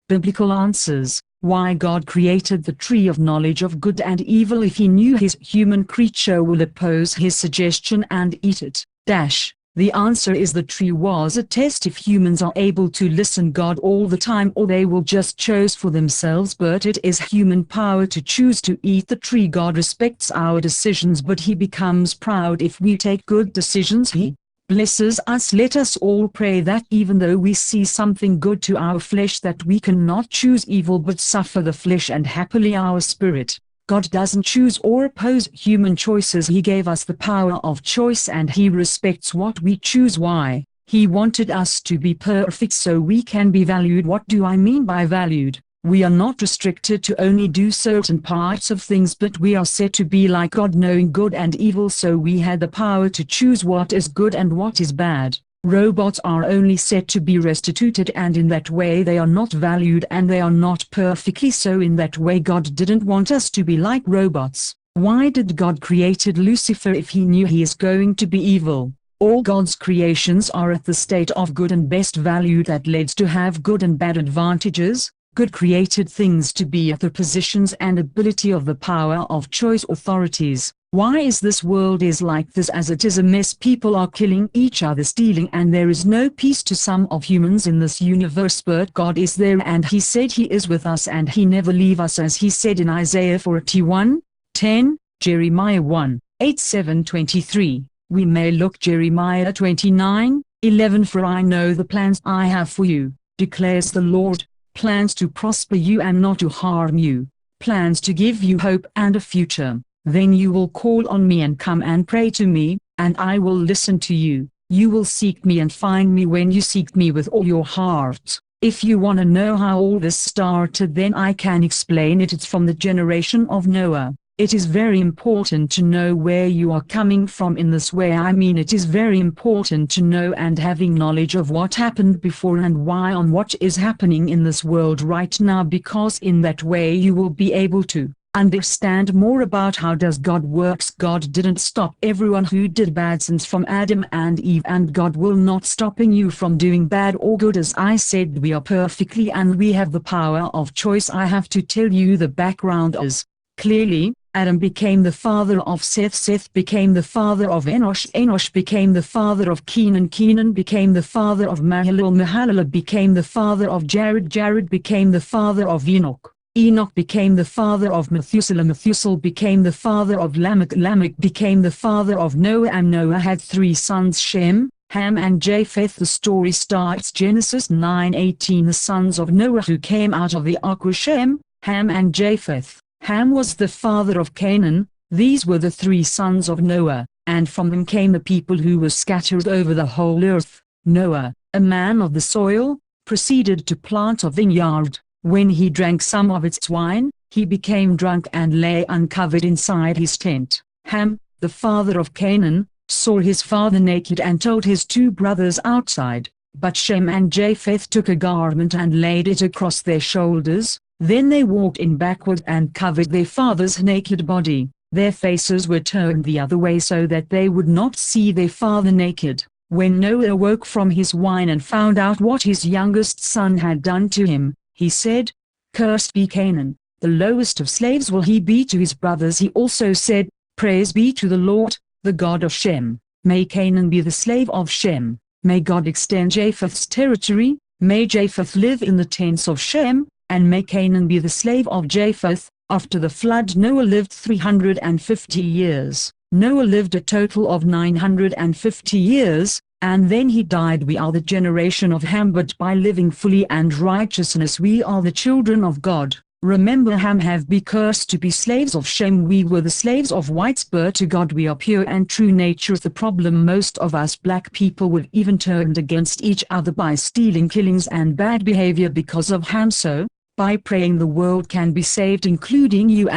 Biblical answers. Why God created the tree of knowledge of good and evil if he knew his human creature will oppose his suggestion and eat it. The answer is the tree was a test if humans are able to listen God all the time or they will just choose for themselves, but it is human power to choose to eat the tree. God respects our decisions but he becomes proud if we take good decisions. He blesses us. Let us all pray that even though we see something good to our flesh that we cannot choose evil but suffer the flesh and happily our spirit. God doesn't choose or oppose human choices. He gave us the power of choice and he respects what we choose. Why? He wanted us to be perfect so we can be valued. What do I mean by valued? We are not restricted to only do certain parts of things but we are set to be like God, knowing good and evil, so we had the power to choose what is good and what is bad. Robots are only set to be restituted and in that way they are not valued and they are not perfectly so. In that way God didn't want us to be like robots. Why did God created Lucifer if he knew he is going to be evil? All God's creations are at the state of good and best valued, that leads to have good and bad advantages. God created things to be at the positions and ability of the power of choice authorities. Why is this world is like this? As it is a mess. People are killing each other, stealing, and there is no peace to some of humans in this universe, but God is there and he said he is with us and he never leave us, as he said in Isaiah 41:10, Jeremiah 1:8-7-23. We may look Jeremiah 29:11. For I know the plans I have for you, declares the Lord, plans to prosper you and not to harm you, plans to give you hope and a future. Then you will call on me and come and pray to me, and I will listen to you. You will seek me and find me when you seek me with all your heart. If you want to know how all this started, then I can explain it. It's from the generation of Noah. It is very important to know where you are coming from in this way. I mean, it is very important to know and having knowledge of what happened before and why on what is happening in this world right now, because in that way you will be able to understand more about how does God works. God didn't stop everyone who did bad sins from Adam and Eve, and God will not stopping you from doing bad or good. As I said, we are perfectly and we have the power of choice. I have to tell you the background is clearly. Adam became the father of Seth. Seth became the father of Enosh. Enosh became the father of Kenan. Kenan became the father of Mahalalel. Mahalalel became the father of Jared. Jared became the father of Enoch. Enoch became the father of Methuselah. Methuselah became the father of Lamech. Lamech became the father of Noah, and Noah had three sons, Shem, Ham and Japheth. The story starts Genesis 9:18. The sons of Noah who came out of the ark were Shem, Ham and Japheth. Ham was the father of Canaan. These were the three sons of Noah, and from them came the people who were scattered over the whole earth. Noah, a man of the soil, proceeded to plant a vineyard. When he drank some of its wine, he became drunk and lay uncovered inside his tent. Ham, the father of Canaan, saw his father naked and told his two brothers outside, but Shem and Japheth took a garment and laid it across their shoulders. Then they walked in backward and covered their father's naked body. Their faces were turned the other way so that they would not see their father naked. When Noah awoke from his wine and found out what his youngest son had done to him, he said, "Cursed be Canaan, the lowest of slaves will he be to his brothers." He also said, "Praise be to the Lord, the God of Shem. May Canaan be the slave of Shem. May God extend Japheth's territory. May Japheth live in the tents of Shem, and may Canaan be the slave of Japheth." After the flood, Noah lived 350 years. Noah lived a total of 950 years, and then he died. We are the generation of Ham, but by living fully and righteousness we are the children of God. Remember, Ham have be cursed to be slaves of Shem. We were the slaves of whites, but to God we are pure and true nature. The problem, most of us black people were even turned against each other by stealing, killings and bad behavior because of Ham. So, by praying the world can be saved, including you.